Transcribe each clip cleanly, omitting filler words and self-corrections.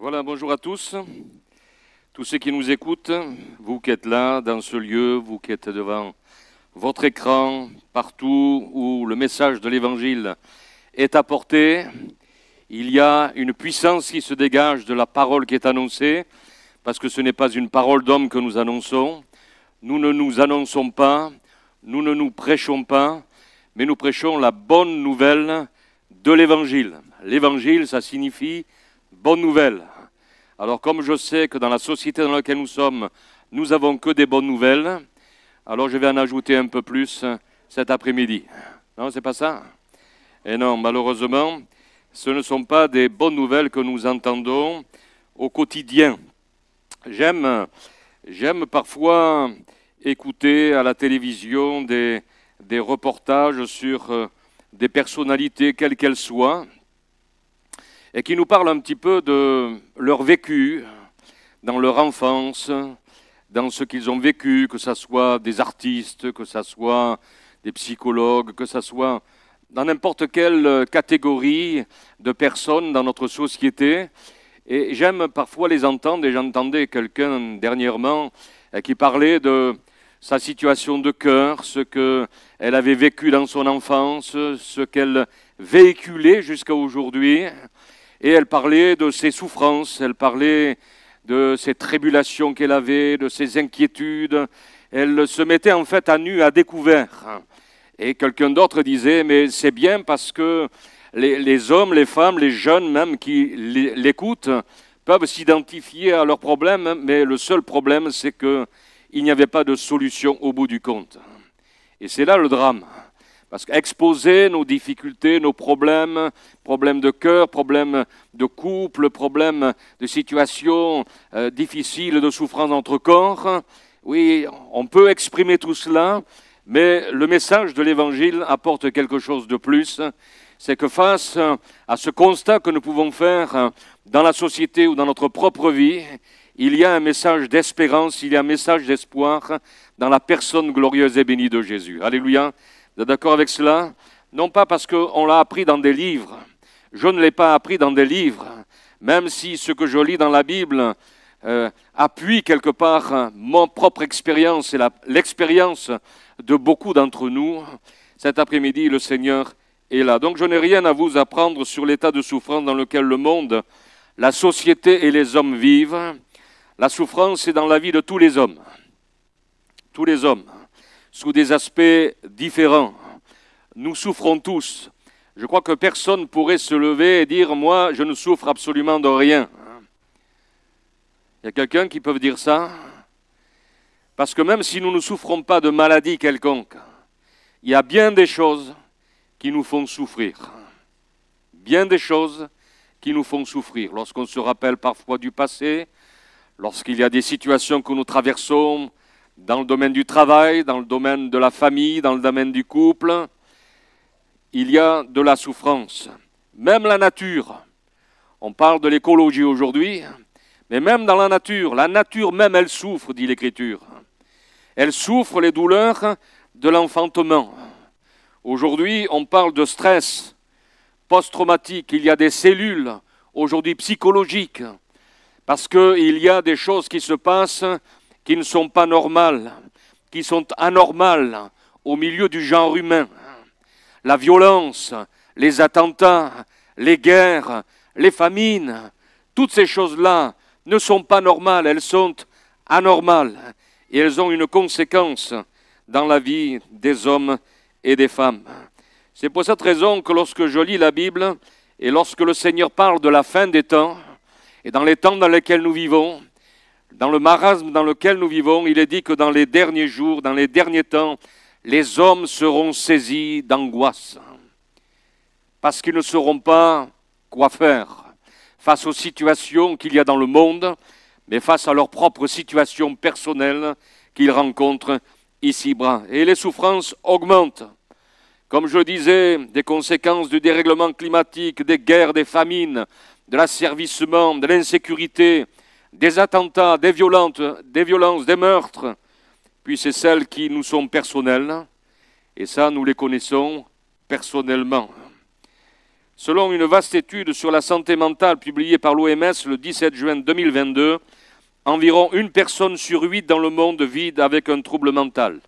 Voilà, bonjour à tous ceux qui nous écoutent, vous qui êtes là, dans ce lieu, vous qui êtes devant votre écran, partout où le message de l'Évangile est apporté. Il y a une puissance qui se dégage de la parole qui est annoncée, parce que ce n'est pas une parole d'homme que nous annonçons. Nous ne nous annonçons pas, nous ne nous prêchons pas, mais nous prêchons la bonne nouvelle de l'Évangile. L'Évangile, ça signifie bonne nouvelle. Alors comme je sais que dans la société dans laquelle nous sommes, nous n'avons que des bonnes nouvelles, alors je vais en ajouter un peu plus cet après-midi. Non, c'est pas ça? Et non, malheureusement, ce ne sont pas des bonnes nouvelles que nous entendons au quotidien. J'aime parfois écouter à la télévision des reportages sur des personnalités, quelles qu'elles soient, et qui nous parlent un petit peu de leur vécu dans leur enfance, dans ce qu'ils ont vécu, que ce soit des artistes, que ce soit des psychologues, que ce soit dans n'importe quelle catégorie de personnes dans notre société. Et j'aime parfois les entendre, et j'entendais quelqu'un dernièrement qui parlait de sa situation de cœur, ce qu'elle avait vécu dans son enfance, ce qu'elle véhiculait jusqu'à aujourd'hui. Et elle parlait de ses souffrances, elle parlait de ses tribulations qu'elle avait, de ses inquiétudes. Elle se mettait en fait à nu, à découvert. Et quelqu'un d'autre disait, mais c'est bien parce que les hommes, les femmes, les jeunes même qui l'écoutent peuvent s'identifier à leurs problèmes, mais le seul problème, c'est qu'il n'y avait pas de solution au bout du compte. Et c'est là le drame. Parce qu'exposer nos difficultés, nos problèmes, problèmes de cœur, problèmes de couple, problèmes de situations difficiles, de souffrance dans notre corps, oui, on peut exprimer tout cela, mais le message de l'Évangile apporte quelque chose de plus. C'est que face à ce constat que nous pouvons faire dans la société ou dans notre propre vie, il y a un message d'espérance, il y a un message d'espoir dans la personne glorieuse et bénie de Jésus. Alléluia. Vous êtes d'accord avec cela? Non pas parce qu'on l'a appris dans des livres. Je ne l'ai pas appris dans des livres, même si ce que je lis dans la Bible appuie quelque part mon propre expérience et l'expérience de beaucoup d'entre nous. Cet après-midi, le Seigneur est là. Donc je n'ai rien à vous apprendre sur l'état de souffrance dans lequel le monde, la société et les hommes vivent. La souffrance est dans la vie de tous les hommes. Tous les hommes. Sous des aspects différents. Nous souffrons tous. Je crois que personne ne pourrait se lever et dire « moi, je ne souffre absolument de rien ». Il y a quelqu'un qui peut dire ça? Parce que même si nous ne souffrons pas de maladie quelconque, il y a bien des choses qui nous font souffrir. Bien des choses qui nous font souffrir. Lorsqu'on se rappelle parfois du passé, lorsqu'il y a des situations que nous traversons, dans le domaine du travail, dans le domaine de la famille, dans le domaine du couple, il y a de la souffrance. Même la nature, on parle de l'écologie aujourd'hui, mais même dans la nature même, elle souffre, dit l'Écriture. Elle souffre les douleurs de l'enfantement. Aujourd'hui, on parle de stress post-traumatique. Il y a des cellules, aujourd'hui psychologiques, parce qu'il y a des choses qui se passent qui ne sont pas normales, qui sont anormales au milieu du genre humain. La violence, les attentats, les guerres, les famines, toutes ces choses-là ne sont pas normales, elles sont anormales. Et elles ont une conséquence dans la vie des hommes et des femmes. C'est pour cette raison que lorsque je lis la Bible, et lorsque le Seigneur parle de la fin des temps, et dans les temps dans lesquels nous vivons, dans le marasme dans lequel nous vivons, il est dit que dans les derniers jours, dans les derniers temps, les hommes seront saisis d'angoisse. Parce qu'ils ne sauront pas quoi faire face aux situations qu'il y a dans le monde, mais face à leur propre situation personnelle qu'ils rencontrent ici-bas. Et les souffrances augmentent. Comme je disais, des conséquences du dérèglement climatique, des guerres, des famines, de l'asservissement, de l'insécurité, des attentats, des violences, des meurtres, puis c'est celles qui nous sont personnelles, et ça, nous les connaissons personnellement. Selon une vaste étude sur la santé mentale publiée par l'OMS le 17 juin 2022, environ 1 personne sur 8 dans le monde vit avec un trouble mental.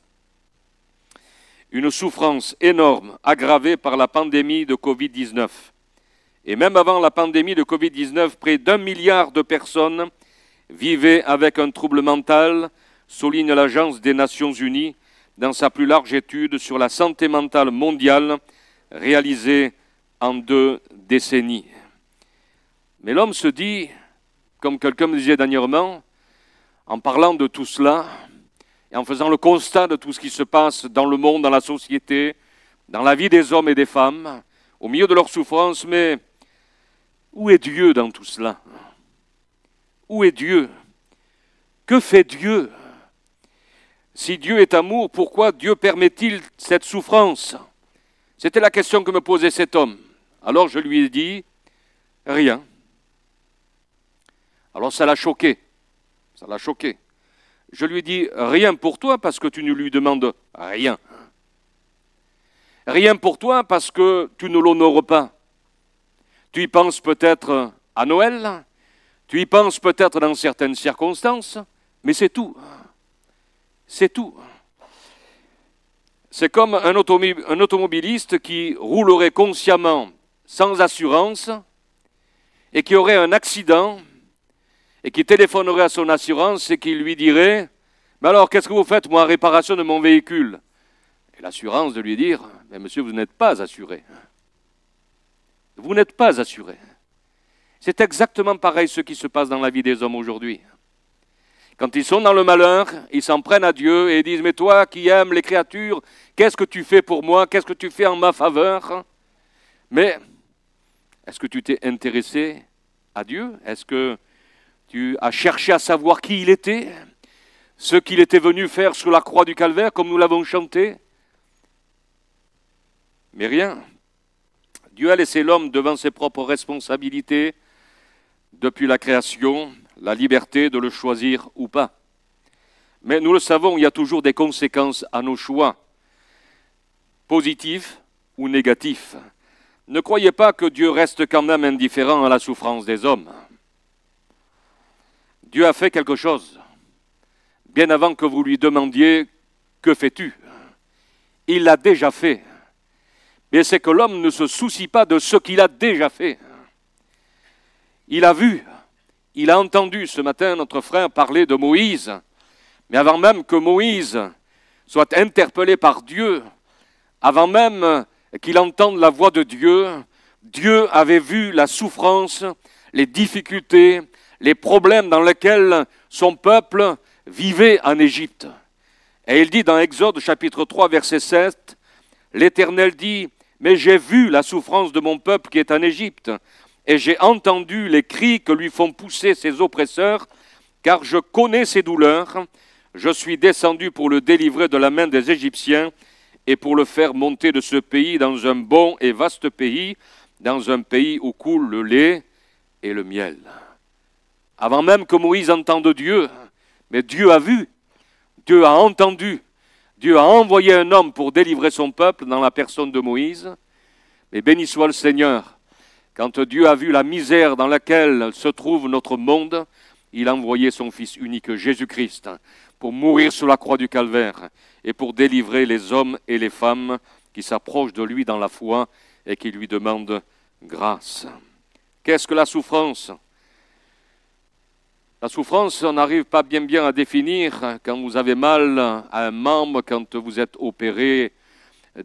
Une souffrance énorme aggravée par la pandémie de Covid-19. Et même avant la pandémie de Covid-19, près d'1 milliard de personnes vivaient avec un trouble mental, souligne l'Agence des Nations Unies dans sa plus large étude sur la santé mentale mondiale réalisée en 2 décennies. Mais l'homme se dit, comme quelqu'un me disait dernièrement, en parlant de tout cela et en faisant le constat de tout ce qui se passe dans le monde, dans la société, dans la vie des hommes et des femmes, au milieu de leurs souffrances, mais où est Dieu dans tout cela? Où est Dieu? Que fait Dieu? Si Dieu est amour, pourquoi Dieu permet-il cette souffrance? C'était la question que me posait cet homme. Alors je lui ai dit, rien. Alors ça l'a choqué. Ça l'a choqué. Je lui ai dit, rien pour toi parce que tu ne lui demandes rien. Rien pour toi parce que tu ne l'honores pas. Tu y penses peut-être à Noël, tu y penses peut-être dans certaines circonstances, mais c'est tout. C'est tout. C'est comme un automobiliste qui roulerait consciemment sans assurance et qui aurait un accident et qui téléphonerait à son assurance et qui lui dirait « Mais alors, qu'est-ce que vous faites, moi, en réparation de mon véhicule ?» Et l'assurance de lui dire « Mais monsieur, vous n'êtes pas assuré. Vous n'êtes pas assuré. » C'est exactement pareil ce qui se passe dans la vie des hommes aujourd'hui. Quand ils sont dans le malheur, ils s'en prennent à Dieu et disent « Mais toi qui aimes les créatures, qu'est-ce que tu fais pour moi? Qu'est-ce que tu fais en ma faveur ?» Mais est-ce que tu t'es intéressé à Dieu? Est-ce que tu as cherché à savoir qui il était? Ce qu'il était venu faire sur la croix du Calvaire, comme nous l'avons chanté? Mais rien. Dieu a laissé l'homme devant ses propres responsabilités depuis la création, la liberté de le choisir ou pas. Mais nous le savons, il y a toujours des conséquences à nos choix, positifs ou négatifs. Ne croyez pas que Dieu reste quand même indifférent à la souffrance des hommes. Dieu a fait quelque chose, bien avant que vous lui demandiez « Que fais-tu » Il l'a déjà fait. Mais c'est que l'homme ne se soucie pas de ce qu'il a déjà fait. Il a vu, il a entendu ce matin notre frère parler de Moïse, mais avant même que Moïse soit interpellé par Dieu, avant même qu'il entende la voix de Dieu, Dieu avait vu la souffrance, les difficultés, les problèmes dans lesquels son peuple vivait en Égypte. Et il dit dans Exode chapitre 3 verset 7, l'Éternel dit « Mais j'ai vu la souffrance de mon peuple qui est en Égypte, et j'ai entendu les cris que lui font pousser ses oppresseurs, car je connais ses douleurs. Je suis descendu pour le délivrer de la main des Égyptiens, et pour le faire monter de ce pays dans un bon et vaste pays, dans un pays où coule le lait et le miel. » Avant même que Moïse entende Dieu, mais Dieu a vu, Dieu a entendu, Dieu a envoyé un homme pour délivrer son peuple dans la personne de Moïse. Mais béni soit le Seigneur, quand Dieu a vu la misère dans laquelle se trouve notre monde, il a envoyé son Fils unique Jésus-Christ pour mourir sur la croix du Calvaire et pour délivrer les hommes et les femmes qui s'approchent de lui dans la foi et qui lui demandent grâce. Qu'est-ce que la souffrance? La souffrance, on n'arrive pas bien à définir quand vous avez mal à un membre, quand vous êtes opéré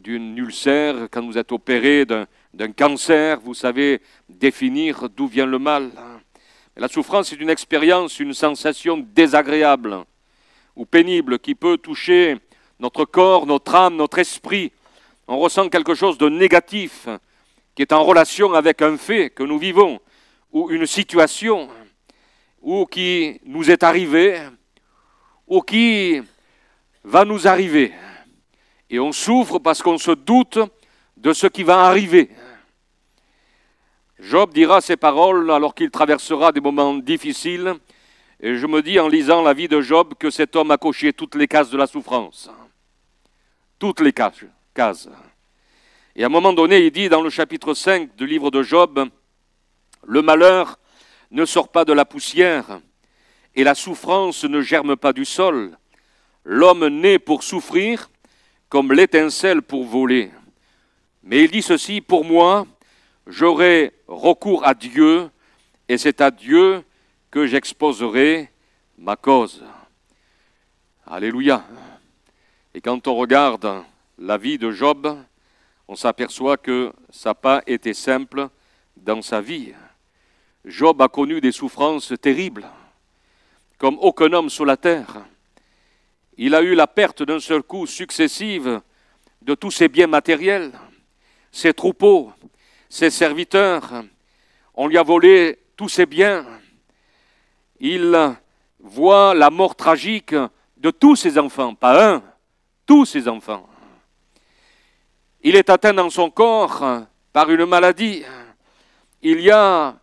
d'une ulcère, quand vous êtes opéré d'un cancer, vous savez définir d'où vient le mal. Mais la souffrance est une expérience, une sensation désagréable ou pénible qui peut toucher notre corps, notre âme, notre esprit. On ressent quelque chose de négatif qui est en relation avec un fait que nous vivons ou une situation ou qui nous est arrivé, ou qui va nous arriver. Et on souffre parce qu'on se doute de ce qui va arriver. Job dira ces paroles alors qu'il traversera des moments difficiles, et je me dis en lisant la vie de Job que cet homme a coché toutes les cases de la souffrance. Toutes les cases. Et à un moment donné, il dit dans le chapitre 5 du livre de Job, « Le malheur ne sort pas de la poussière, et la souffrance ne germe pas du sol. L'homme naît pour souffrir, comme l'étincelle pour voler. » Mais il dit ceci, « Pour moi, j'aurai recours à Dieu, et c'est à Dieu que j'exposerai ma cause. » Alléluia. Et quand on regarde la vie de Job, on s'aperçoit que ça n'a pas été simple dans sa vie. Job a connu des souffrances terribles, comme aucun homme sur la terre. Il a eu la perte d'un seul coup successive de tous ses biens matériels, ses troupeaux, ses serviteurs. On lui a volé tous ses biens. Il voit la mort tragique de tous ses enfants, pas un, tous ses enfants. Il est atteint dans son corps par une maladie. Il y a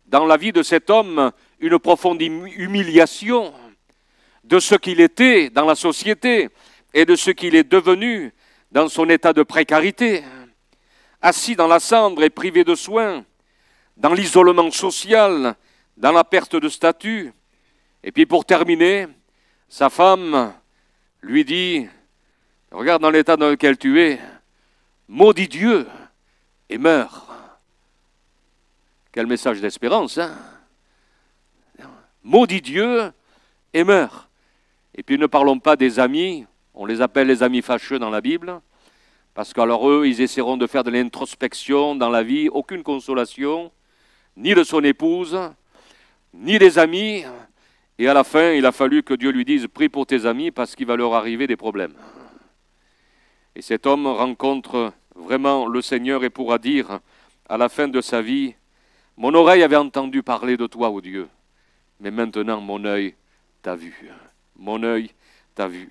dans la vie de cet homme une profonde humiliation de ce qu'il était dans la société et de ce qu'il est devenu dans son état de précarité. Assis dans la cendre et privé de soins, dans l'isolement social, dans la perte de statut. Et puis pour terminer, sa femme lui dit, regarde dans l'état dans lequel tu es, maudis Dieu et meurs. Quel message d'espérance, hein? Maudis Dieu et meurs. Et puis ne parlons pas des amis, on les appelle les amis fâcheux dans la Bible, parce qu'alors eux, ils essaieront de faire de l'introspection dans la vie, aucune consolation, ni de son épouse, ni des amis. Et à la fin, il a fallu que Dieu lui dise, prie pour tes amis, parce qu'il va leur arriver des problèmes. Et cet homme rencontre vraiment le Seigneur et pourra dire, à la fin de sa vie, mon oreille avait entendu parler de toi, ô Dieu, mais maintenant mon œil t'a vu. Mon œil t'a vu.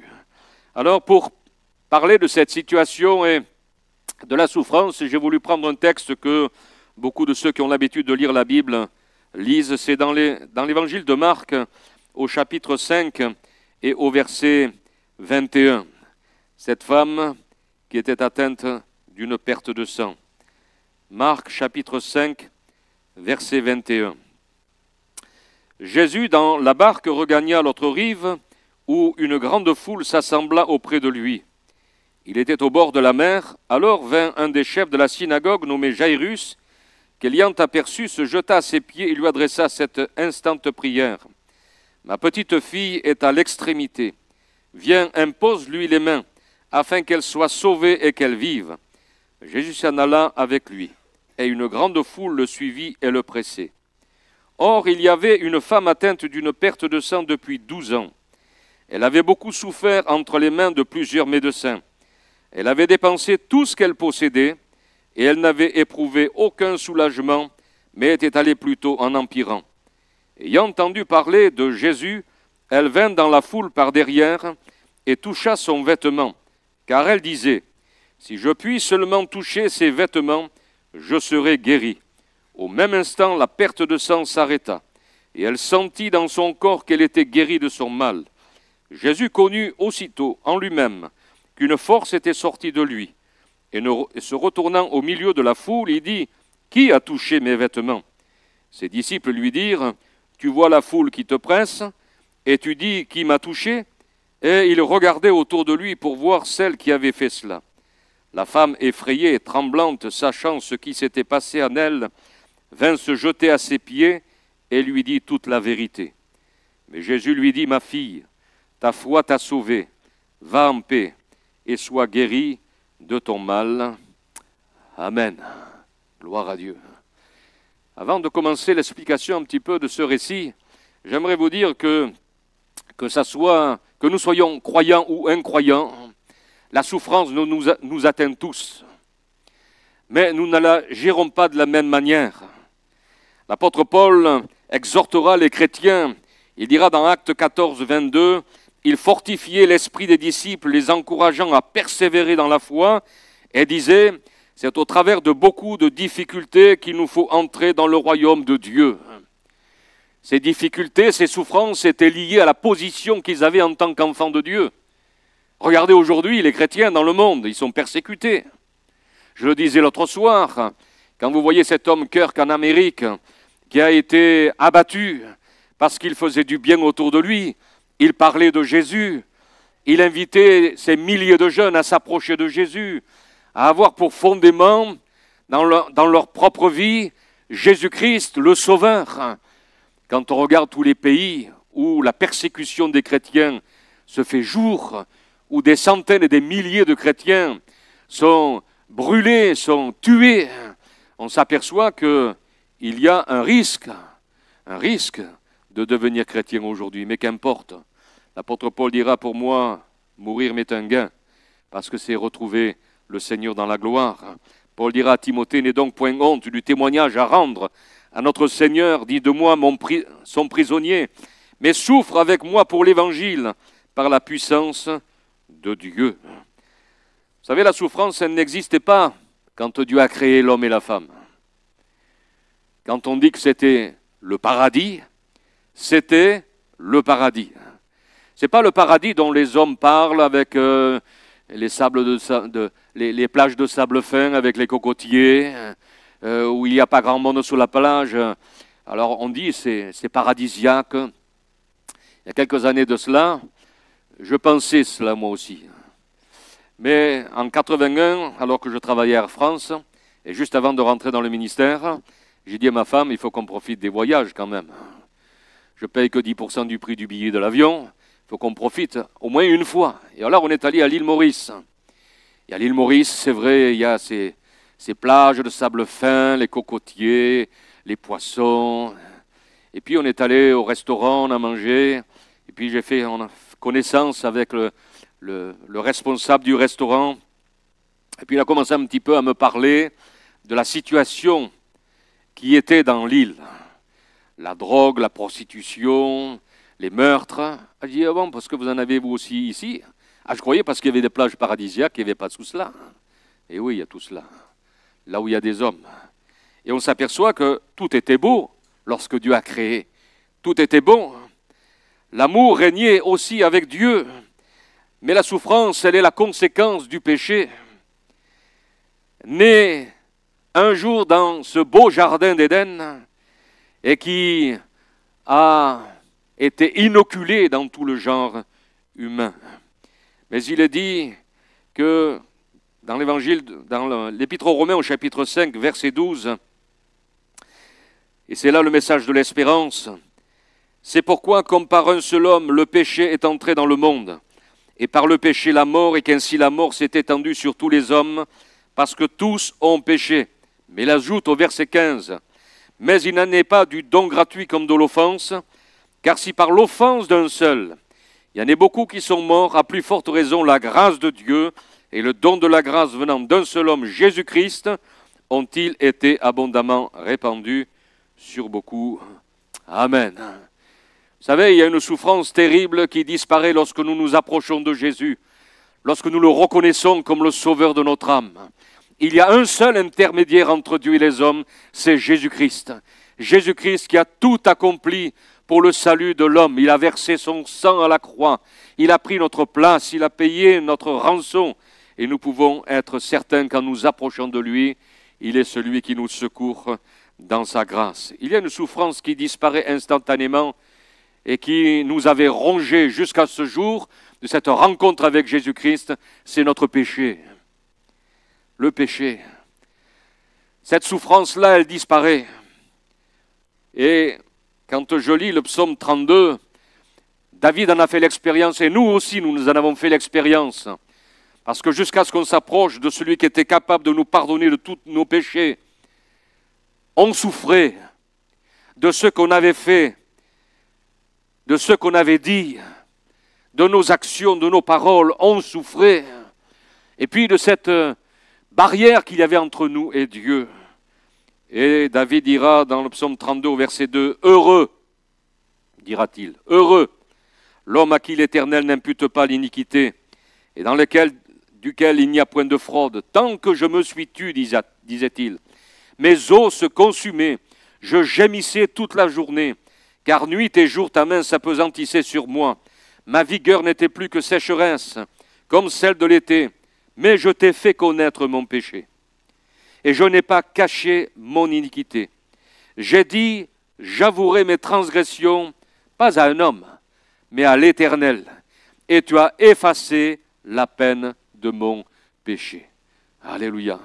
Alors pour parler de cette situation et de la souffrance, j'ai voulu prendre un texte que beaucoup de ceux qui ont l'habitude de lire la Bible lisent. C'est dans l'évangile de Marc, au chapitre 5 et au verset 21. Cette femme qui était atteinte d'une perte de sang. Marc chapitre 5, verset 21. Jésus, dans la barque, regagna l'autre rive, où une grande foule s'assembla auprès de lui. Il était au bord de la mer. Alors vint un des chefs de la synagogue, nommé Jairus, qui, l'ayant aperçu, se jeta à ses pieds et lui adressa cette instante prière. « Ma petite fille est à l'extrémité. Viens, impose-lui les mains, afin qu'elle soit sauvée et qu'elle vive. » Jésus s'en alla avec lui, et une grande foule le suivit et le pressait. Or, il y avait une femme atteinte d'une perte de sang depuis 12 ans. Elle avait beaucoup souffert entre les mains de plusieurs médecins. Elle avait dépensé tout ce qu'elle possédait, et elle n'avait éprouvé aucun soulagement, mais était allée plutôt en empirant. Ayant entendu parler de Jésus, elle vint dans la foule par derrière et toucha son vêtement, car elle disait, « Si je puis seulement toucher ses vêtements, je serai guérie. » Au même instant, la perte de sang s'arrêta, et elle sentit dans son corps qu'elle était guérie de son mal. Jésus connut aussitôt en lui-même qu'une force était sortie de lui, et se retournant au milieu de la foule, il dit, « Qui a touché mes vêtements ?» Ses disciples lui dirent, « Tu vois la foule qui te presse, et tu dis, qui m'a touché ?» Et il regardait autour de lui pour voir celle qui avait fait cela. La femme, effrayée et tremblante, sachant ce qui s'était passé en elle, vint se jeter à ses pieds et lui dit toute la vérité. Mais Jésus lui dit, « Ma fille, ta foi t'a sauvée, va en paix et sois guérie de ton mal. » Amen. Gloire à Dieu. Avant de commencer l'explication un petit peu de ce récit, j'aimerais vous dire que nous soyons croyants ou incroyants, la souffrance nous atteint tous. Mais nous ne la gérons pas de la même manière. L'apôtre Paul exhortera les chrétiens. Il dira dans Actes 14, 22, « Il fortifiait l'esprit des disciples, les encourageant à persévérer dans la foi, et disait, « C'est au travers de beaucoup de difficultés qu'il nous faut entrer dans le royaume de Dieu. » Ces difficultés, ces souffrances étaient liées à la position qu'ils avaient en tant qu'enfants de Dieu. Regardez aujourd'hui les chrétiens dans le monde, ils sont persécutés. Je le disais l'autre soir, quand vous voyez cet homme Kirk en Amérique, qui a été abattu parce qu'il faisait du bien autour de lui, il parlait de Jésus, il invitait ces milliers de jeunes à s'approcher de Jésus, à avoir pour fondement dans leur propre vie Jésus-Christ, le Sauveur. Quand on regarde tous les pays où la persécution des chrétiens se fait jour, où des centaines et des milliers de chrétiens sont brûlés, sont tués, on s'aperçoit qu'il y a un risque de devenir chrétien aujourd'hui. Mais qu'importe, l'apôtre Paul dira, pour moi, mourir m'est un gain, parce que c'est retrouver le Seigneur dans la gloire. Paul dira à Timothée, n'aie donc point honte du témoignage à rendre à notre Seigneur, dit de moi son prisonnier, mais souffre avec moi pour l'Évangile, par la puissance de Dieu. Vous savez, la souffrance, elle n'existait pas quand Dieu a créé l'homme et la femme. Quand on dit que c'était le paradis, c'était le paradis. Ce n'est pas le paradis dont les hommes parlent avec les plages de sable fin, avec les cocotiers, où il n'y a pas grand monde sur la plage. Alors on dit c'est paradisiaque. Il y a quelques années de cela, je pensais cela moi aussi. Mais en 81, alors que je travaillais à Air France, et juste avant de rentrer dans le ministère, j'ai dit à ma femme, il faut qu'on profite des voyages quand même. Je paye que 10% du prix du billet de l'avion, il faut qu'on profite au moins une fois. Et alors on est allé à l'île Maurice. Et à l'île Maurice, c'est vrai, il y a ces plages de sable fin, les cocotiers, les poissons. Et puis on est allé au restaurant, on a mangé. Et puis on a connaissance avec le responsable du restaurant. Et puis il a commencé un petit peu à me parler de la situation qui était dans l'île. La drogue, la prostitution, les meurtres. Je dit, ah bon, parce que vous en avez vous aussi ici? Ah, je croyais parce qu'il y avait des plages paradisiaques, il n'y avait pas tout cela. Et oui, il y a tout cela. Là où il y a des hommes. Et on s'aperçoit que tout était beau lorsque Dieu a créé. Tout était bon. L'amour régnait aussi avec Dieu. Mais la souffrance, elle est la conséquence du péché. Né un jour dans ce beau jardin d'Éden et qui a été inoculé dans tout le genre humain. Mais il est dit que dans l'évangile, dans l'épître aux Romains au chapitre 5, verset 12, et c'est là le message de l'espérance, c'est pourquoi comme par un seul homme le péché est entré dans le monde, et par le péché la mort, et qu'ainsi la mort s'est étendue sur tous les hommes, parce que tous ont péché. Mais il ajoute au verset 15, mais il n'en est pas du don gratuit comme de l'offense, car si par l'offense d'un seul, il y en a beaucoup qui sont morts, à plus forte raison la grâce de Dieu et le don de la grâce venant d'un seul homme, Jésus-Christ, ont-ils été abondamment répandus sur beaucoup. Amen. Vous savez, il y a une souffrance terrible qui disparaît lorsque nous nous approchons de Jésus, lorsque nous le reconnaissons comme le sauveur de notre âme. Il y a un seul intermédiaire entre Dieu et les hommes, c'est Jésus-Christ. Jésus-Christ qui a tout accompli pour le salut de l'homme. Il a versé son sang à la croix. Il a pris notre place. Il a payé notre rançon. Et nous pouvons être certains qu'en nous approchant de lui, il est celui qui nous secourt dans sa grâce. Il y a une souffrance qui disparaît instantanément et qui nous avait rongés jusqu'à ce jour de cette rencontre avec Jésus-Christ, c'est notre péché. Le péché. Cette souffrance-là, elle disparaît. Et quand je lis le psaume 32, David en a fait l'expérience et nous aussi, nous en avons fait l'expérience. Parce que jusqu'à ce qu'on s'approche de celui qui était capable de nous pardonner de tous nos péchés, on souffrait de ce qu'on avait fait, de ce qu'on avait dit, de nos actions, de nos paroles, on souffrait. Et puis de cette barrière qu'il y avait entre nous et Dieu. Et David dira dans le psaume 32 au verset 2, « Heureux, dira-t-il, heureux, l'homme à qui l'Éternel n'impute pas l'iniquité, et dans duquel il n'y a point de fraude, tant que je me suis tu, disait-il. Mes os se consumaient, je gémissais toute la journée, car nuit et jour ta main s'apesantissait sur moi. Ma vigueur n'était plus que sécheresse, comme celle de l'été, mais je t'ai fait connaître mon péché. et je n'ai pas caché mon iniquité. J'ai dit, j'avouerai mes transgressions, pas à un homme, mais à l'Éternel, et tu as effacé la peine de mon péché. Alléluia.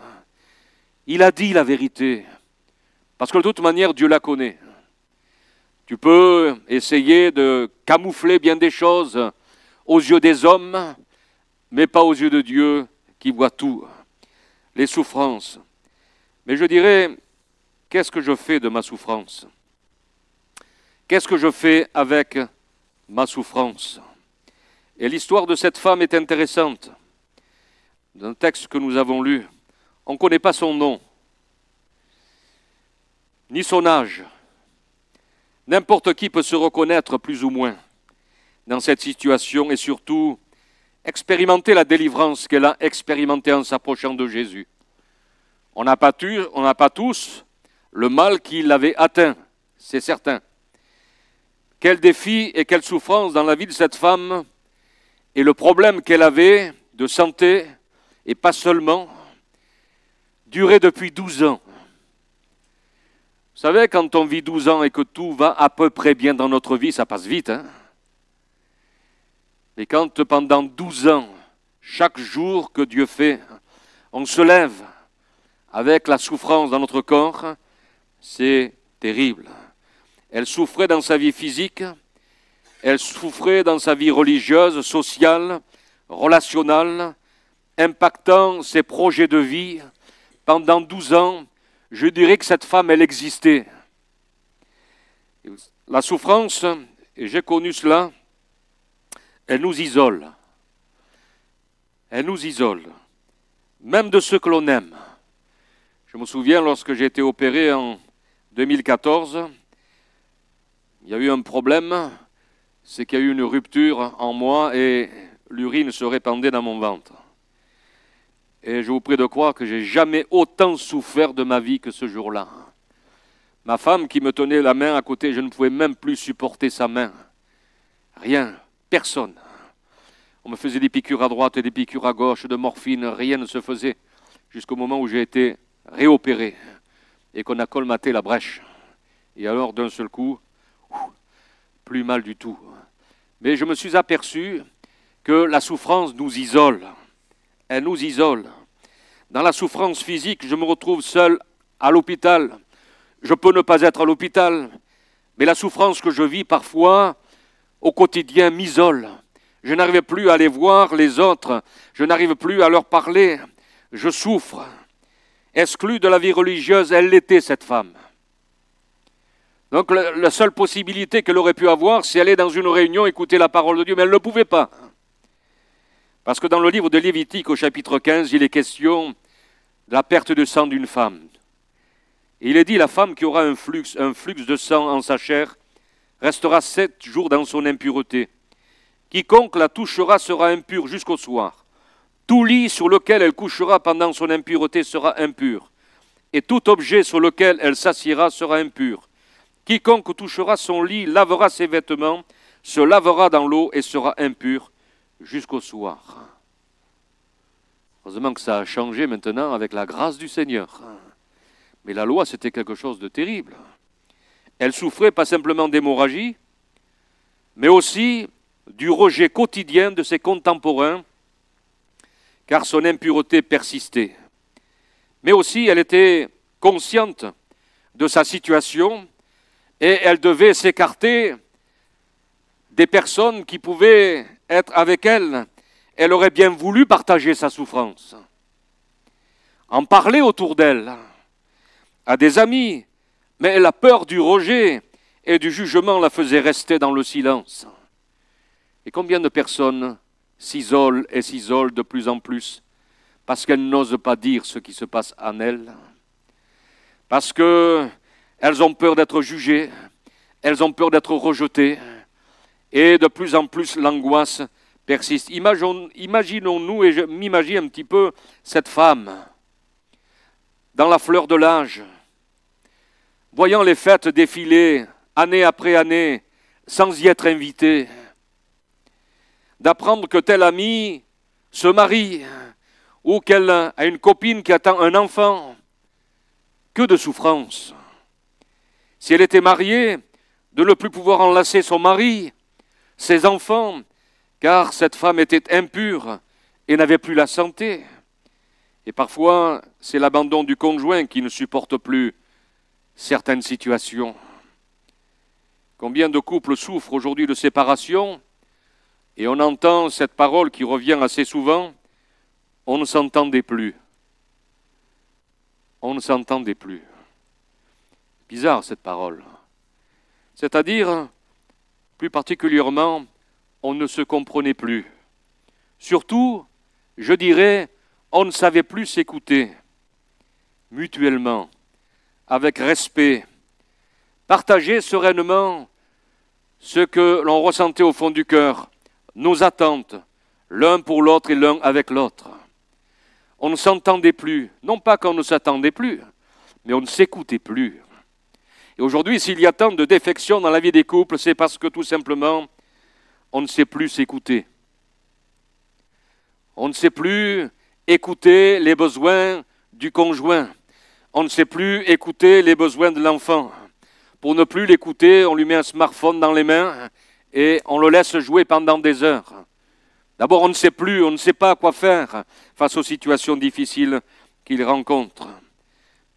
Il a dit la vérité, parce que de toute manière, Dieu la connaît. Tu peux essayer de camoufler bien des choses aux yeux des hommes, mais pas aux yeux de Dieu qui voit tout, les souffrances. Mais je dirais, qu'est-ce que je fais de ma souffrance? Qu'est-ce que je fais avec ma souffrance? Et l'histoire de cette femme est intéressante. D'un texte que nous avons lu, on ne connaît pas son nom, ni son âge. N'importe qui peut se reconnaître plus ou moins dans cette situation et surtout expérimenter la délivrance qu'elle a expérimentée en s'approchant de Jésus. On n'a pas tous le mal qui l'avait atteint, c'est certain. Quel défi et quelle souffrance dans la vie de cette femme et le problème qu'elle avait de santé, et pas seulement, durait depuis 12 ans. Vous savez, quand on vit 12 ans et que tout va à peu près bien dans notre vie, ça passe vite, hein? Mais quand pendant 12 ans, chaque jour que Dieu fait, on se lève avec la souffrance dans notre corps, c'est terrible. Elle souffrait dans sa vie physique, elle souffrait dans sa vie religieuse, sociale, relationnelle, impactant ses projets de vie. Pendant 12 ans, je dirais que cette femme, elle existait. La souffrance, et j'ai connu cela, elle nous isole. Elle nous isole, même de ceux que l'on aime. Je me souviens, lorsque j'ai été opéré en 2014, il y a eu un problème, c'est qu'il y a eu une rupture en moi et l'urine se répandait dans mon ventre. Et je vous prie de croire que j'ai jamais autant souffert de ma vie que ce jour-là. Ma femme qui me tenait la main à côté, je ne pouvais même plus supporter sa main. Rien, personne. On me faisait des piqûres à droite et des piqûres à gauche, de morphine, rien ne se faisait, jusqu'au moment où j'ai été réopéré et qu'on a colmaté la brèche. Et alors, d'un seul coup, plus mal du tout. Mais je me suis aperçu que la souffrance nous isole. Elle nous isole. Dans la souffrance physique, je me retrouve seul à l'hôpital. Je peux ne pas être à l'hôpital, mais la souffrance que je vis parfois au quotidien m'isole. Je n'arrive plus à aller voir les autres. Je n'arrive plus à leur parler. Je souffre. Exclue de la vie religieuse, elle l'était, cette femme. Donc la seule possibilité qu'elle aurait pu avoir, c'est aller dans une réunion, écouter la parole de Dieu, mais elle ne le pouvait pas. Parce que dans le livre de Lévitique, au chapitre 15, il est question de la perte de sang d'une femme. Et il est dit, la femme qui aura un flux de sang en sa chair, restera 7 jours dans son impureté. Quiconque la touchera sera impur jusqu'au soir. Tout lit sur lequel elle couchera pendant son impureté sera impur. Et tout objet sur lequel elle s'assiera sera impur. Quiconque touchera son lit lavera ses vêtements, se lavera dans l'eau et sera impur jusqu'au soir. Heureusement que ça a changé maintenant avec la grâce du Seigneur. Mais la loi, c'était quelque chose de terrible. Elle souffrait pas simplement d'hémorragie, mais aussi du rejet quotidien de ses contemporains, car son impureté persistait. Mais aussi, elle était consciente de sa situation et elle devait s'écarter des personnes qui pouvaient être avec elle. Elle aurait bien voulu partager sa souffrance, en parler autour d'elle, à des amis, mais la peur du rejet et du jugement la faisait rester dans le silence. Et combien de personnes s'isolent et s'isolent de plus en plus parce qu'elles n'osent pas dire ce qui se passe en elles, parce qu'elles ont peur d'être jugées, elles ont peur d'être rejetées, et de plus en plus l'angoisse persiste. Imaginons-nous, et je m'imagine un petit peu cette femme, dans la fleur de l'âge, voyant les fêtes défiler année après année, sans y être invitée, d'apprendre que tel ami se marie, ou qu'elle a une copine qui attend un enfant, Que de souffrance. Si elle était mariée, de ne plus pouvoir enlacer son mari, ses enfants, car cette femme était impure et n'avait plus la santé. Et parfois, c'est l'abandon du conjoint qui ne supporte plus certaines situations. Combien de couples souffrent aujourd'hui de séparation, et on entend cette parole qui revient assez souvent, on ne s'entendait plus. On ne s'entendait plus. Bizarre cette parole. C'est-à-dire, plus particulièrement, on ne se comprenait plus. Surtout, je dirais, on ne savait plus s'écouter mutuellement, avec respect, partager sereinement ce que l'on ressentait au fond du cœur, nos attentes, l'un pour l'autre et l'un avec l'autre. On ne s'entendait plus, non pas qu'on ne s'attendait plus, mais on ne s'écoutait plus. Et aujourd'hui, s'il y a tant de défections dans la vie des couples, c'est parce que tout simplement, on ne sait plus s'écouter. On ne sait plus écouter les besoins du conjoint. On ne sait plus écouter les besoins de l'enfant. Pour ne plus l'écouter, on lui met un smartphone dans les mains et on le laisse jouer pendant des heures. D'abord, on ne sait plus, on ne sait pas quoi faire face aux situations difficiles qu'il rencontre.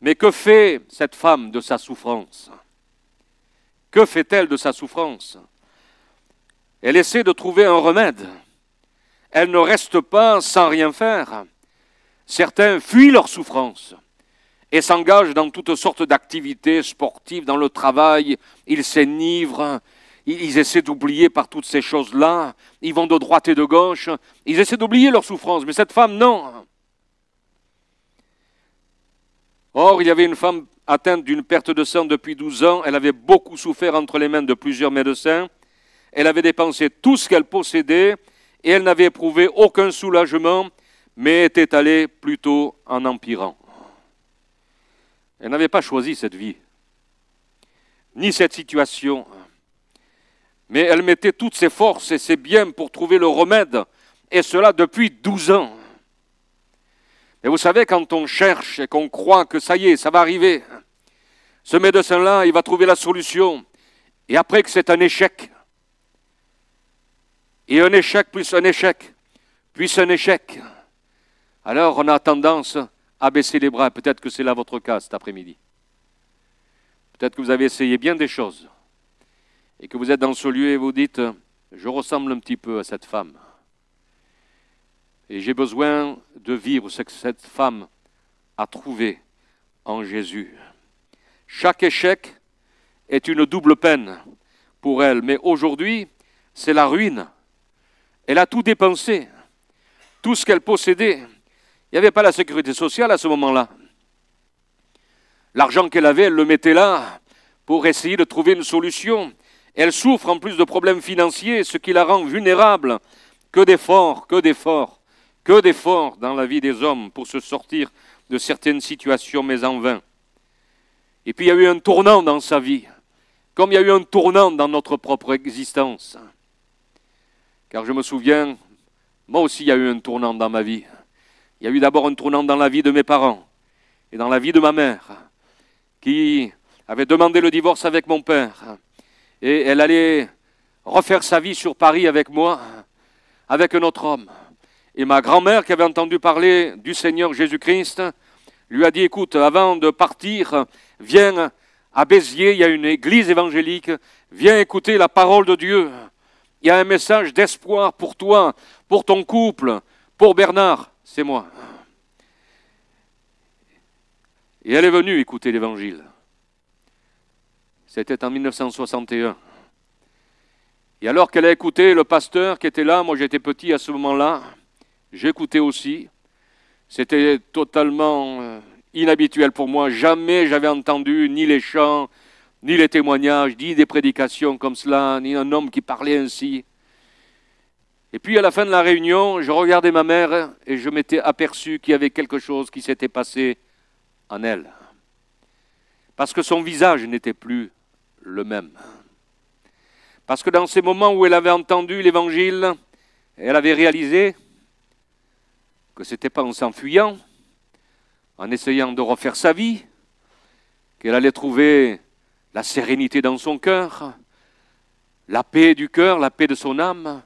Mais que fait cette femme de sa souffrance? Que fait-elle de sa souffrance? Elle essaie de trouver un remède. Elle ne reste pas sans rien faire. Certains fuient leur souffrance et s'engagent dans toutes sortes d'activités sportives, dans le travail. Ils s'enivrent, ils essaient d'oublier par toutes ces choses-là. Ils vont de droite et de gauche. Ils essaient d'oublier leur souffrance. Mais cette femme, non. Or, il y avait une femme atteinte d'une perte de sang depuis 12 ans. Elle avait beaucoup souffert entre les mains de plusieurs médecins. Elle avait dépensé tout ce qu'elle possédait et elle n'avait éprouvé aucun soulagement, mais était allée plutôt en empirant. Elle n'avait pas choisi cette vie, ni cette situation, mais elle mettait toutes ses forces et ses biens pour trouver le remède, et cela depuis 12 ans. Et vous savez, quand on cherche et qu'on croit que ça y est, ça va arriver, ce médecin-là, il va trouver la solution, et après que c'est un échec, et un échec plus un échec, puis un échec, alors on a tendance à baisser les bras. Peut-être que c'est là votre cas cet après-midi. Peut-être que vous avez essayé bien des choses, et que vous êtes dans ce lieu et vous dites, je ressemble un petit peu à cette femme. Et j'ai besoin de vivre ce que cette femme a trouvé en Jésus. Chaque échec est une double peine pour elle, mais aujourd'hui, c'est la ruine. Elle a tout dépensé, tout ce qu'elle possédait. Il n'y avait pas la sécurité sociale à ce moment-là. L'argent qu'elle avait, elle le mettait là pour essayer de trouver une solution. Elle souffre en plus de problèmes financiers, ce qui la rend vulnérable. Que d'efforts, que d'efforts, que d'efforts dans la vie des hommes pour se sortir de certaines situations, mais en vain. Et puis il y a eu un tournant dans sa vie, comme il y a eu un tournant dans notre propre existence. Car je me souviens, moi aussi il y a eu un tournant dans ma vie. Il y a eu d'abord un tournant dans la vie de mes parents et dans la vie de ma mère, qui avait demandé le divorce avec mon père. Et elle allait refaire sa vie sur Paris avec moi, avec un autre homme. Et ma grand-mère, qui avait entendu parler du Seigneur Jésus-Christ, lui a dit, écoute, avant de partir, viens à Béziers, il y a une église évangélique, viens écouter la parole de Dieu. Il y a un message d'espoir pour toi, pour ton couple, pour Bernard, c'est moi. Et elle est venue écouter l'évangile. C'était en 1961. Et alors qu'elle a écouté le pasteur qui était là, moi j'étais petit à ce moment-là, j'écoutais aussi. C'était totalement inhabituel pour moi. Jamais j'avais entendu ni les chants, ni les témoignages, ni des prédications comme cela, ni un homme qui parlait ainsi. Et puis à la fin de la réunion, je regardais ma mère et je m'étais aperçu qu'il y avait quelque chose qui s'était passé en elle. Parce que son visage n'était plus le même. Parce que dans ces moments où elle avait entendu l'évangile, elle avait réalisé que ce n'était pas en s'enfuyant, en essayant de refaire sa vie, qu'elle allait trouver la sérénité dans son cœur, la paix du cœur, la paix de son âme,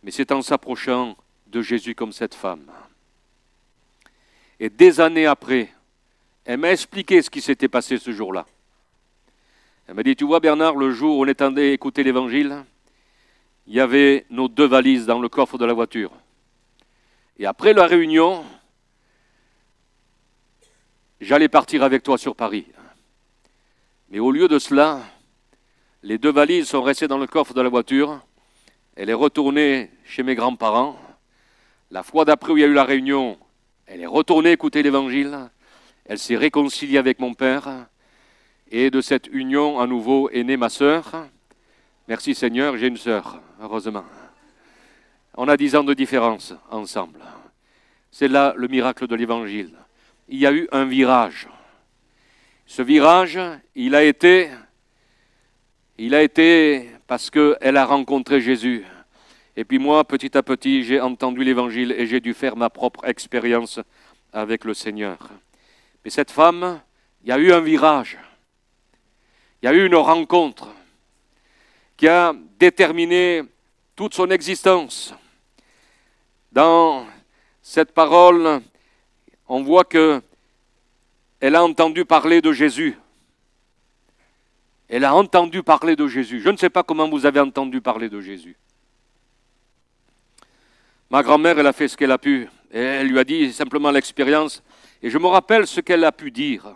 mais c'est en s'approchant de Jésus comme cette femme. Et des années après, elle m'a expliqué ce qui s'était passé ce jour-là. Elle m'a dit, tu vois Bernard, le jour où on est allé écouter l'évangile, il y avait nos 2 valises dans le coffre de la voiture. Et après la réunion, j'allais partir avec toi sur Paris. Mais au lieu de cela, les 2 valises sont restées dans le coffre de la voiture. Elle est retournée chez mes grands-parents. La fois d'après où il y a eu la réunion, elle est retournée écouter l'évangile. Elle s'est réconciliée avec mon père. Et de cette union, à nouveau, est née ma sœur. Merci Seigneur, j'ai une sœur, heureusement. On a 10 ans de différence ensemble. C'est là le miracle de l'évangile. Il y a eu un virage. Ce virage, il a été parce qu'elle a rencontré Jésus. Et puis moi, petit à petit, j'ai entendu l'évangile et j'ai dû faire ma propre expérience avec le Seigneur. Mais cette femme, il y a eu un virage. Il y a eu une rencontre qui a déterminé toute son existence. Dans cette parole, on voit qu'elle a entendu parler de Jésus. Elle a entendu parler de Jésus. Je ne sais pas comment vous avez entendu parler de Jésus. Ma grand-mère, elle a fait ce qu'elle a pu. Et elle lui a dit simplement l'expérience. Et je me rappelle ce qu'elle a pu dire.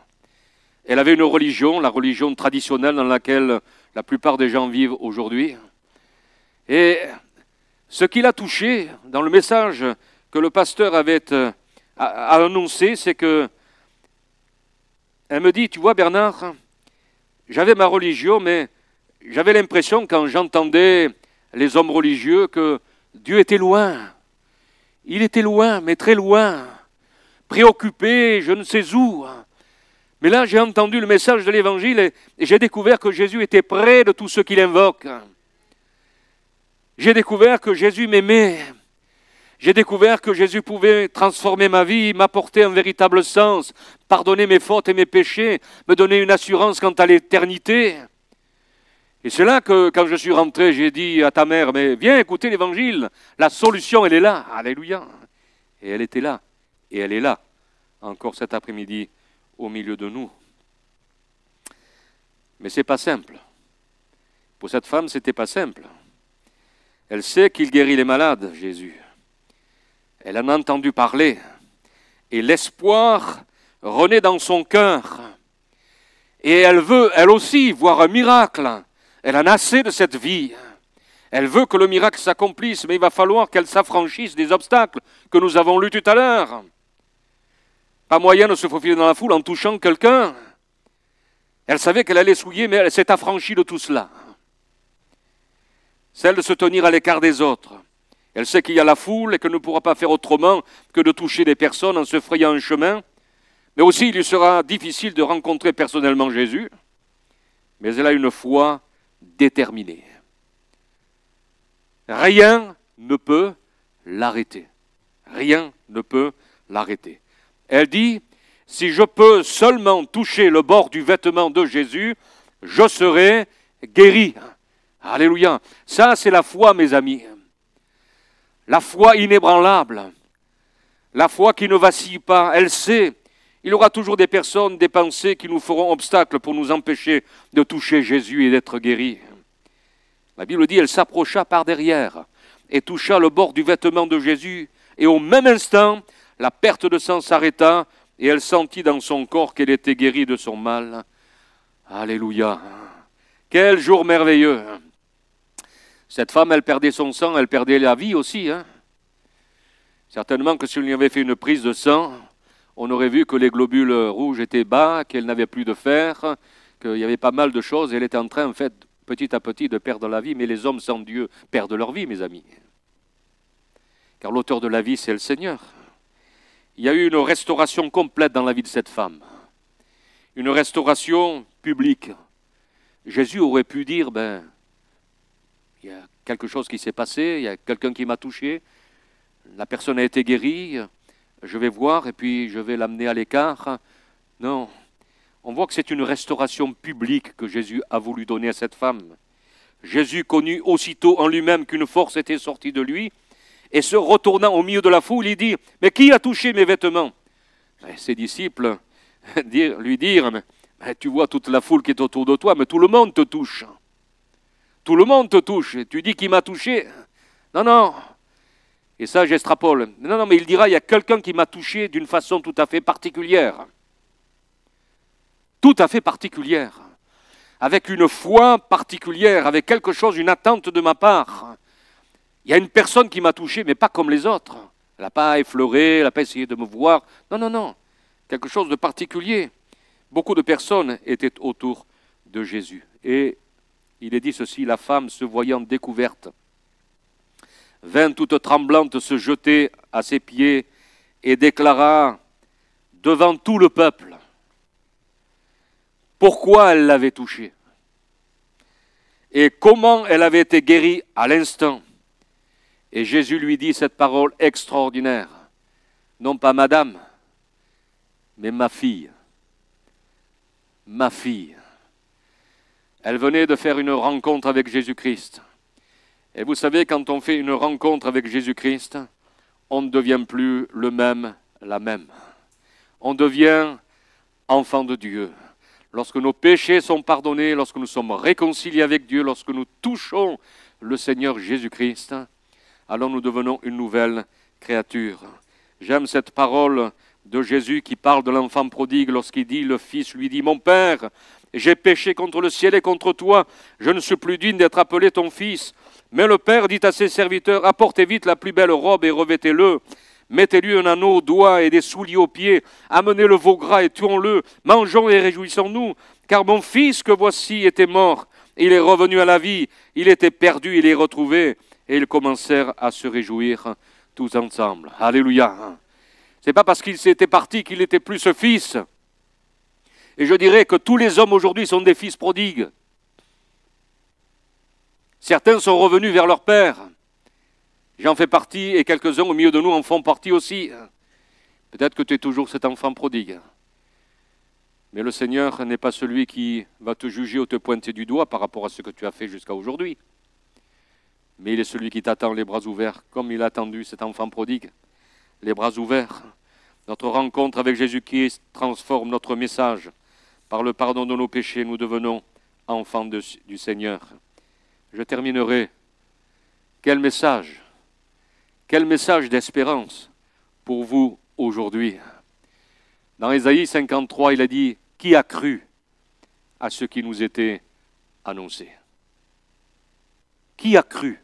Elle avait une religion, la religion traditionnelle dans laquelle la plupart des gens vivent aujourd'hui. Et ce qui l'a touché dans le message que le pasteur avait annoncé, c'est que elle me dit, tu vois Bernard, j'avais ma religion, mais j'avais l'impression quand j'entendais les hommes religieux que Dieu était loin. Il était loin, mais très loin, préoccupé, je ne sais où. Mais là, j'ai entendu le message de l'Évangile et j'ai découvert que Jésus était près de tous ceux qui l'invoquent. J'ai découvert que Jésus m'aimait. J'ai découvert que Jésus pouvait transformer ma vie, m'apporter un véritable sens, pardonner mes fautes et mes péchés, me donner une assurance quant à l'éternité. Et c'est là que, quand je suis rentré, j'ai dit à ta mère, mais viens écouter l'Évangile, la solution, elle est là, alléluia. Et elle était là, et elle est là, encore cet après-midi, au milieu de nous. Mais ce n'est pas simple. Pour cette femme, ce n'était pas simple. Elle sait qu'il guérit les malades, Jésus. Elle en a entendu parler. Et l'espoir renaît dans son cœur. Et elle veut, elle aussi, voir un miracle. Elle en a assez de cette vie. Elle veut que le miracle s'accomplisse, mais il va falloir qu'elle s'affranchisse des obstacles que nous avons lus tout à l'heure. Pas moyen de se faufiler dans la foule en touchant quelqu'un. Elle savait qu'elle allait souiller, mais elle s'est affranchie de tout cela. Celle de se tenir à l'écart des autres. Elle sait qu'il y a la foule et qu'elle ne pourra pas faire autrement que de toucher des personnes en se frayant un chemin. Mais aussi, il lui sera difficile de rencontrer personnellement Jésus. Mais elle a une foi déterminée. Rien ne peut l'arrêter. Rien ne peut l'arrêter. Elle dit, si je peux seulement toucher le bord du vêtement de Jésus, je serai guéri. Alléluia. Ça, c'est la foi, mes amis. La foi inébranlable. La foi qui ne vacille pas. Elle sait. Il y aura toujours des personnes, des pensées qui nous feront obstacle pour nous empêcher de toucher Jésus et d'être guéris. La Bible dit, elle s'approcha par derrière et toucha le bord du vêtement de Jésus. Et au même instant, la perte de sang s'arrêta et elle sentit dans son corps qu'elle était guérie de son mal. Alléluia. Quel jour merveilleux. Cette femme, elle perdait son sang, elle perdait la vie aussi. Certainement que si on lui avait fait une prise de sang, on aurait vu que les globules rouges étaient bas, qu'elle n'avait plus de fer, qu'il y avait pas mal de choses. Elle était en train, en fait, petit à petit, de perdre la vie. Mais les hommes sans Dieu perdent leur vie, mes amis. Car l'auteur de la vie, c'est le Seigneur. Il y a eu une restauration complète dans la vie de cette femme. Une restauration publique. Jésus aurait pu dire, il y a quelque chose qui s'est passé, il y a quelqu'un qui m'a touché, la personne a été guérie, je vais voir et puis je vais l'amener à l'écart. Non, on voit que c'est une restauration publique que Jésus a voulu donner à cette femme. Jésus connut aussitôt en lui-même qu'une force était sortie de lui, et se retournant au milieu de la foule, il dit, « Mais qui a touché mes vêtements ?» Ses disciples lui dirent, mais tu vois toute la foule qui est autour de toi, mais tout le monde te touche. Tout le monde te touche. Et tu dis qui m'a touché? Non, non. Et ça, j'extrapole. Non, non, mais il dira, il y a quelqu'un qui m'a touché d'une façon tout à fait particulière. Tout à fait particulière. Avec une foi particulière, avec quelque chose, une attente de ma part. Il y a une personne qui m'a touché, mais pas comme les autres. Elle n'a pas effleuré, elle n'a pas essayé de me voir. Non, non, non. Quelque chose de particulier. Beaucoup de personnes étaient autour de Jésus. Et il est dit ceci, la femme, se voyant découverte, vint toute tremblante se jeter à ses pieds et déclara devant tout le peuple pourquoi elle l'avait touché et comment elle avait été guérie à l'instant. Et Jésus lui dit cette parole extraordinaire, non pas madame, mais ma fille. Ma fille. Elle venait de faire une rencontre avec Jésus-Christ. Et vous savez, quand on fait une rencontre avec Jésus-Christ, on ne devient plus le même, la même. On devient enfant de Dieu. Lorsque nos péchés sont pardonnés, lorsque nous sommes réconciliés avec Dieu, lorsque nous touchons le Seigneur Jésus-Christ, alors nous devenons une nouvelle créature. J'aime cette parole de Jésus qui parle de l'enfant prodigue lorsqu'il dit, le fils lui dit, « Mon père, j'ai péché contre le ciel et contre toi, je ne suis plus digne d'être appelé ton fils. » Mais le père dit à ses serviteurs, « Apportez vite la plus belle robe et revêtez-le. Mettez-lui un anneau au doigt et des souliers aux pieds. Amenez le veau gras et tuons-le. Mangeons et réjouissons-nous. Car mon fils que voici était mort. Il est revenu à la vie. Il était perdu, il est retrouvé. » Et ils commencèrent à se réjouir tous ensemble. Alléluia. C'est pas parce qu'il s'était parti qu'il n'était plus ce fils. Et je dirais que tous les hommes aujourd'hui sont des fils prodigues. Certains sont revenus vers leur père. J'en fais partie et quelques-uns au milieu de nous en font partie aussi. Peut-être que tu es toujours cet enfant prodigue. Mais le Seigneur n'est pas celui qui va te juger ou te pointer du doigt par rapport à ce que tu as fait jusqu'à aujourd'hui. Mais il est celui qui t'attend les bras ouverts, comme il a attendu cet enfant prodigue. Les bras ouverts. Notre rencontre avec Jésus-Christ transforme notre message. Par le pardon de nos péchés, nous devenons enfants du Seigneur. Je terminerai. Quel message d'espérance pour vous aujourd'hui. Dans Ésaïe 53, il a dit, « Qui a cru à ce qui nous était annoncé ?» Qui a cru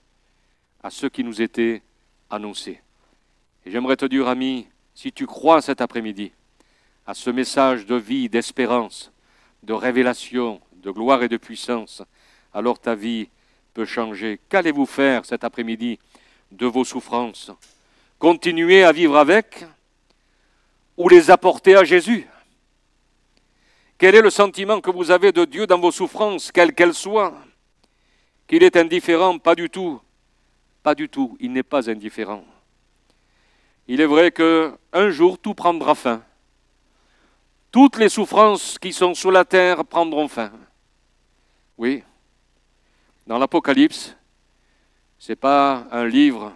à ce qui nous était annoncé? Et j'aimerais te dire, ami, si tu crois cet après-midi à ce message de vie, d'espérance, de révélation, de gloire et de puissance, alors ta vie peut changer. Qu'allez-vous faire cet après-midi de vos souffrances? Continuer à vivre avec ou les apporter à Jésus? Quel est le sentiment que vous avez de Dieu dans vos souffrances, quelles qu'elles soient? Qu'il est indifférent? Pas du tout. Pas du tout. Il n'est pas indifférent. Il est vrai qu'un jour, tout prendra fin. Toutes les souffrances qui sont sur la terre prendront fin. Oui. Dans l'Apocalypse, ce n'est pas un livre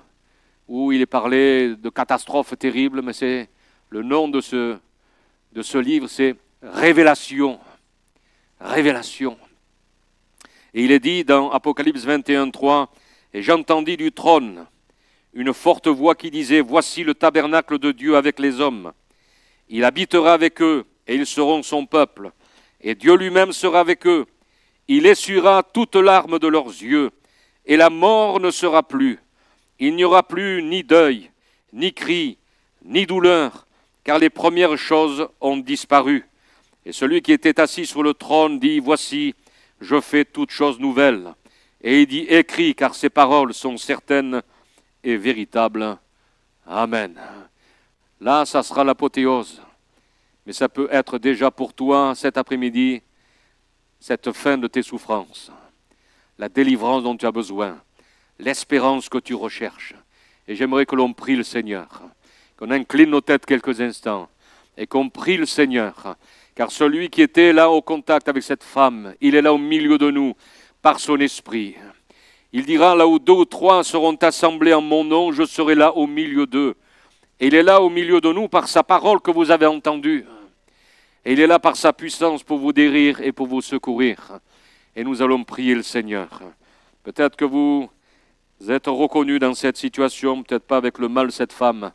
où il est parlé de catastrophes terribles, mais c'est le nom de ce livre, c'est Révélation. Révélation. Et il est dit dans Apocalypse 21, 3, « Et j'entendis du trône une forte voix qui disait, « Voici le tabernacle de Dieu avec les hommes. Il habitera avec eux, et ils seront son peuple. Et Dieu lui-même sera avec eux. Il essuiera toute larme de leurs yeux, et la mort ne sera plus. Il n'y aura plus ni deuil, ni cri, ni douleur, car les premières choses ont disparu. » Et celui qui était assis sur le trône dit, « Voici, je fais toutes choses nouvelles. » Et il dit, « Écris, car ces paroles sont certaines et véritables. » Amen. Là, ça sera l'apothéose. Mais ça peut être déjà pour toi, cet après-midi, cette fin de tes souffrances, la délivrance dont tu as besoin, l'espérance que tu recherches. Et j'aimerais que l'on prie le Seigneur, qu'on incline nos têtes quelques instants et qu'on prie le Seigneur, Car celui qui était là au contact avec cette femme, il est là au milieu de nous, par son esprit. Il dira, là où 2 ou 3 seront assemblés en mon nom, je serai là au milieu d'eux. Et il est là au milieu de nous par sa parole que vous avez entendue. Et il est là par sa puissance pour vous guérir et pour vous secourir. Et nous allons prier le Seigneur. Peut-être que vous êtes reconnu dans cette situation, peut-être pas avec le mal de cette femme,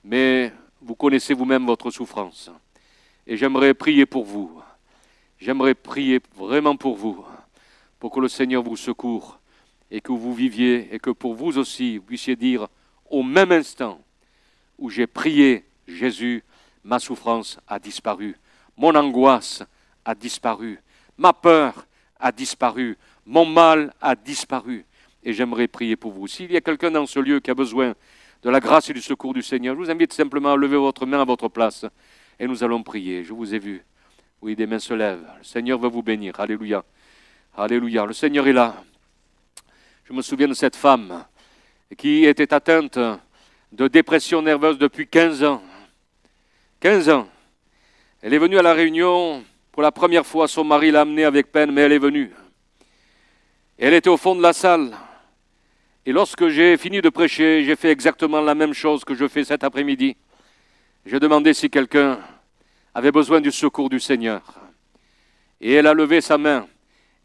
mais vous connaissez vous-même votre souffrance. Et j'aimerais prier pour vous. J'aimerais prier vraiment pour vous, pour que le Seigneur vous secoure et que vous viviez et que pour vous aussi, vous puissiez dire au même instant où j'ai prié Jésus, ma souffrance a disparu, mon angoisse a disparu, ma peur a disparu, mon mal a disparu. Et j'aimerais prier pour vous. S'il y a quelqu'un dans ce lieu qui a besoin de la grâce et du secours du Seigneur, je vous invite simplement à lever votre main à votre place et nous allons prier. Je vous ai vu. Oui, des mains se lèvent. Le Seigneur veut vous bénir. Alléluia. Alléluia. Le Seigneur est là. Je me souviens de cette femme qui était atteinte de dépression nerveuse depuis 15 ans. 15 ans. Elle est venue à la réunion pour la première fois. Son mari l'a amenée avec peine, mais elle est venue. Elle était au fond de la salle. Et lorsque j'ai fini de prêcher, j'ai fait exactement la même chose que je fais cet après-midi. J'ai demandé si quelqu'un avait besoin du secours du Seigneur. Et elle a levé sa main.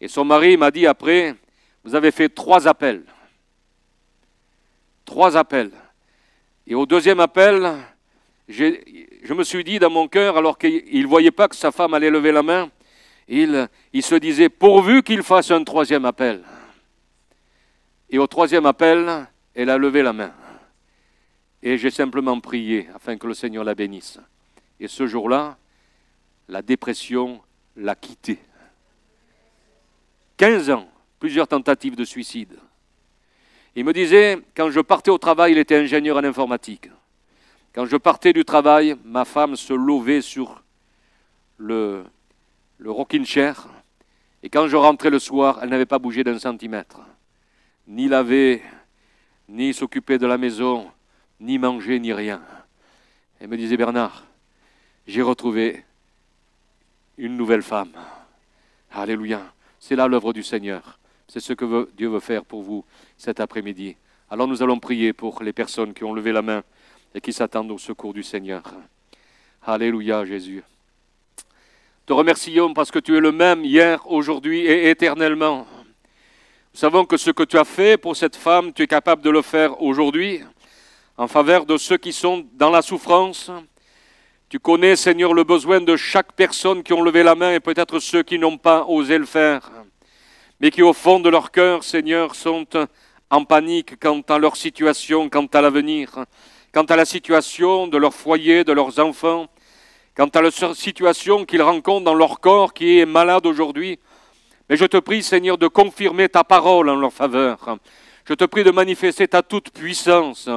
Et son mari m'a dit après, vous avez fait 3 appels. 3 appels. Et au 2e appel, je me suis dit dans mon cœur, alors qu'il ne voyait pas que sa femme allait lever la main, il se disait, pourvu qu'il fasse un 3e appel. Et au 3e appel, elle a levé la main. Et j'ai simplement prié afin que le Seigneur la bénisse. Et ce jour-là, la dépression l'a quitté. 15 ans, plusieurs tentatives de suicide. Il me disait, quand je partais au travail, il était ingénieur en informatique. Quand je partais du travail, ma femme se levait sur le rocking chair. Et quand je rentrais le soir, elle n'avait pas bougé d'1 centimètre. Ni laver, ni s'occuper de la maison, ni manger, ni rien. Elle me disait, Bernard, j'ai retrouvé une nouvelle femme. Alléluia. C'est là l'œuvre du Seigneur. C'est ce que Dieu veut faire pour vous cet après-midi. Alors nous allons prier pour les personnes qui ont levé la main et qui s'attendent au secours du Seigneur. Alléluia, Jésus. Te remercions parce que tu es le même hier, aujourd'hui et éternellement. Nous savons que ce que tu as fait pour cette femme, tu es capable de le faire aujourd'hui en faveur de ceux qui sont dans la souffrance. Tu connais, Seigneur, le besoin de chaque personne qui ont levé la main et peut-être ceux qui n'ont pas osé le faire, mais qui au fond de leur cœur, Seigneur, sont en panique quant à leur situation, quant à l'avenir, quant à la situation de leur foyer, de leurs enfants, quant à la situation qu'ils rencontrent dans leur corps qui est malade aujourd'hui. Mais je te prie, Seigneur, de confirmer ta parole en leur faveur. Je te prie de manifester ta toute puissance.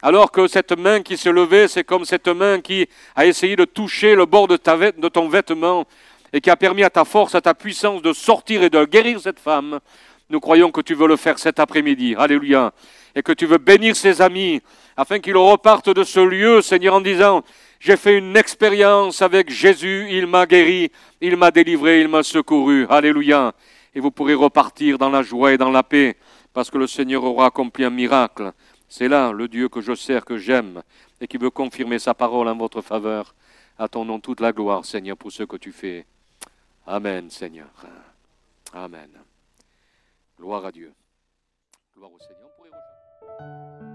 Alors que cette main qui s'est levée, c'est comme cette main qui a essayé de toucher le bord de ton vêtement et qui a permis à ta force, à ta puissance de sortir et de guérir cette femme. Nous croyons que tu veux le faire cet après-midi. Alléluia. Et que tu veux bénir ses amis afin qu'ils repartent de ce lieu, Seigneur, en disant, j'ai fait une expérience avec Jésus, il m'a guéri, il m'a délivré, il m'a secouru. Alléluia. Et vous pourrez repartir dans la joie et dans la paix parce que le Seigneur aura accompli un miracle. C'est là le Dieu que je sers, que j'aime et qui veut confirmer sa parole en votre faveur. À ton nom toute la gloire, Seigneur, pour ce que tu fais. Amen, Seigneur. Amen. Gloire à Dieu. Gloire au Seigneur. On pourrait rejoindre.